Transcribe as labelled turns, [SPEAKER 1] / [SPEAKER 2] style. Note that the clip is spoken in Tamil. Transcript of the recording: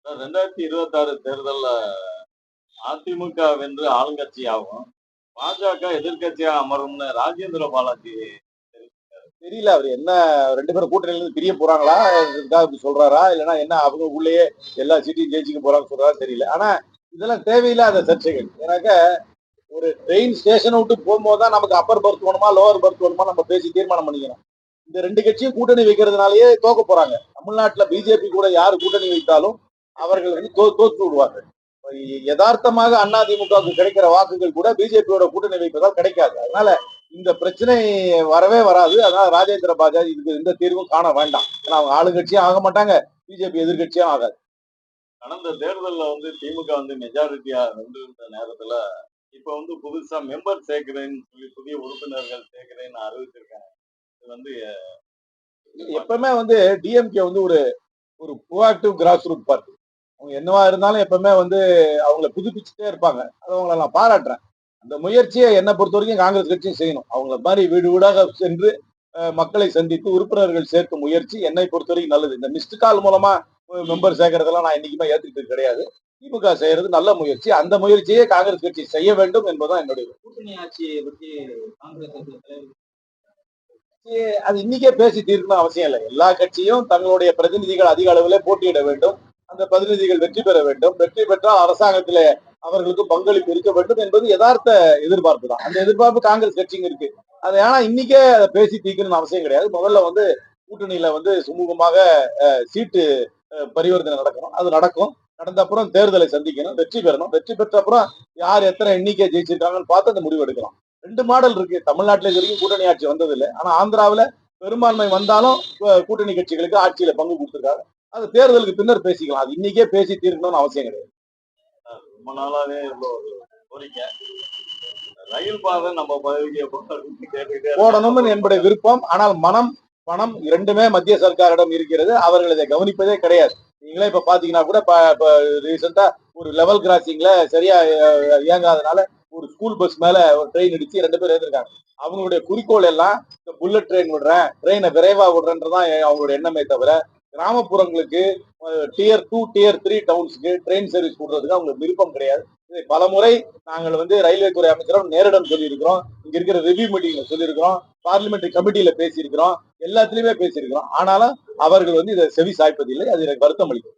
[SPEAKER 1] 2026 தேர்தல்ல அதிமுக வென்று ஆளுங்கட்சியாகும். பாஜக எதிர்க்கட்சியா அமரும்னு ராஜேந்திர பாலாஜி
[SPEAKER 2] தெரியல. அவர் என்ன 2 பேரும் கூட்டணியில இருந்து பிரிய போறாங்களா? இதுக்காக இப்படி சொல்றாரா? இல்லன்னா என்ன அவங்க உள்ளேயே எல்லா சீட்டையும் ஜெயிச்சுக்க போறாங்கன்னு சொல்றாரா தெரியல. ஆனா இதெல்லாம் தேவையில்லாத சர்ச்சைகள். ஏன்னாக்க ஒரு ட்ரெயின் ஸ்டேஷனை விட்டு போகும்போது தான் நமக்கு அப்பர் பர்த் வேணுமா, லோவர் பர்த் வேணுமா நம்ம பேசி தீர்மானம் பண்ணிக்கணும். இந்த 2 கட்சியும் கூட்டணி வைக்கிறதுனாலயே தோக்க போறாங்க. தமிழ்நாட்டுல பிஜேபி கூட யாரு கூட்டணி வைத்தாலும் அவர்கள் வந்து தோற்று விடுவார்கள். யதார்த்தமாக அதிமுகவுக்கு கிடைக்கிற வாக்குகள் கூட பிஜேபியோட கூட்டணி வைப்பதால் கிடைக்காது. அதனால இந்த பிரச்சனை வரவே வராது. அதனால ராஜேந்திர பாலாஜி இதுக்கு எந்த தீர்வும் காண வேண்டாம். ஏன்னா அவங்க ஆளுங்கட்சியும் ஆக மாட்டாங்க, பிஜேபி எதிர்கட்சியும் ஆகாது.
[SPEAKER 1] கடந்த தேர்தல்ல திமுக மெஜாரிட்டியா வென்றிருந்த நேரத்துல இப்ப புதுசா மெம்பர் சேர்க்கிறேன்னு சொல்லி புதிய உறுப்பினர்கள் சேர்க்கிறேன்னு அறிவிச்சிருக்காங்க. இது
[SPEAKER 2] எப்பவுமே டிஎம்கே ஒரு ஒரு ப்ரோஆக்டிவ் கிராஸ் ரூட் பார்ட்டி. அவங்க என்னவா இருந்தாலும் எப்பவுமே அவங்களை புதுப்பிச்சுட்டே இருப்பாங்க. அது அவங்களை நான் பாராட்டுறேன். அந்த முயற்சியை என்னை பொறுத்த வரைக்கும் காங்கிரஸ் கட்சியும் செய்யணும். அவங்கள மாதிரி வீடு வீடாக சென்று மக்களை சந்தித்து உறுப்பினர்கள் சேர்க்கும் முயற்சி என்னை பொறுத்த வரைக்கும் நல்லது. இந்த மிஸ்டு கால் மூலமா மெம்பர் சேர்க்கறதெல்லாம் நான் இன்னைக்குமே ஏத்துக்கிட்டு கிடையாது. திமுக செய்யறது நல்ல முயற்சி. அந்த முயற்சியை காங்கிரஸ் கட்சி செய்ய வேண்டும் என்பதுதான் என்னுடைய
[SPEAKER 3] கூட்டணி ஆட்சியை பற்றி காங்கிரஸ்
[SPEAKER 2] அது இன்னைக்கே பேசி தீர்க்கணும் அவசியம் இல்லை. எல்லா கட்சியும் தங்களுடைய பிரதிநிதிகள் அதிக அளவில் போட்டியிட வேண்டும். அந்த பிரதிநிதிகள் வெற்றி பெற வேண்டும். வெற்றி பெற்றால் அரசாங்கத்திலே அவர்களுக்கு பங்களிப்பு இருக்க வேண்டும் என்பது யதார்த்த எதிர்பார்ப்பு தான். அந்த எதிர்பார்ப்பு காங்கிரஸ் கட்சிங்க இருக்கு. அதை ஆனா இன்னைக்கே அதை பேசி தீர்க்கணும்னு அவசியம் கிடையாது. முதல்ல கூட்டணியில சுமூகமாக சீட்டு பரிவர்த்தனை நடக்கணும். அது நடக்கும். நடந்த அப்புறம் தேர்தலை சந்திக்கணும், வெற்றி பெறணும். வெற்றி பெற்ற அப்புறம் யார் எத்தனை எண்ணிக்கை ஜெயிச்சிருக்காங்கன்னு பார்த்து அந்த முடிவு எடுக்கலாம். 2 மாடல் இருக்கு. தமிழ்நாட்டில இது வரைக்கும் கூட்டணி ஆட்சி வந்தது இல்லை. ஆனா ஆந்திராவில பெரும்பான்மை வந்தாலும் கூட்டணி கட்சிகளுக்கு ஆட்சியில பங்கு கொடுத்திருக்காங்க. அது தேர்தலுக்கு பின்னர் பேசிக்கலாம். அது இன்னைக்கே பேசி தீர்க்கணும்னு அவசியம் கிடையாது.
[SPEAKER 1] ரொம்ப நாளாவே ஒரு கோரிக்கை ரயில் பாதை நம்ம பதவிக்கு
[SPEAKER 2] போடணும்னு என்னுடைய விருப்பம். ஆனால் பணம் இரண்டுமே மத்திய சர்க்காரிடம் இருக்கிறது. அவர்கள் இதை கவனிப்பதே கிடையாது. நீங்களே இப்ப பாத்தீங்கன்னா கூட ரீசெண்டா ஒரு லெவல் கிராசிங்ல சரியா இயங்காதனால ஒரு ஸ்கூல் பஸ் மேல ஒரு ட்ரெயின் இடிச்சு 2 பேர் ஏற்றிருக்காங்க. அவங்களுடைய குறிக்கோள் எல்லாம் இந்த புல்லட் ட்ரெயின் விடுறேன், ட்ரெயினை விரைவா விடுறேன்றதான் அவங்களுடைய எண்ணமே தவிர கிராமப்புறங்களுக்கு டியர் 2 டியர் 3 டவுன்ஸ்க்கு ட்ரெயின் சர்வீஸ் விடுறதுக்கு அவங்களுக்கு விருப்பம் கிடையாது. இதை பல முறை நாங்கள் ரயில்வே துறை அமைச்சரும் நேரிடம் சொல்லியிருக்கிறோம். இங்க இருக்கிற ரிவ்யூ மீட்டிங்ல சொல்லியிருக்கிறோம். பார்லிமெண்டரி கமிட்டியில பேசியிருக்கிறோம். எல்லாத்திலுமே பேசியிருக்கிறோம். ஆனாலும் அவர்கள் இதை செவி சாய்ப்பதில்லை. அது எனக்கு வருத்தம் அளிக்கும்.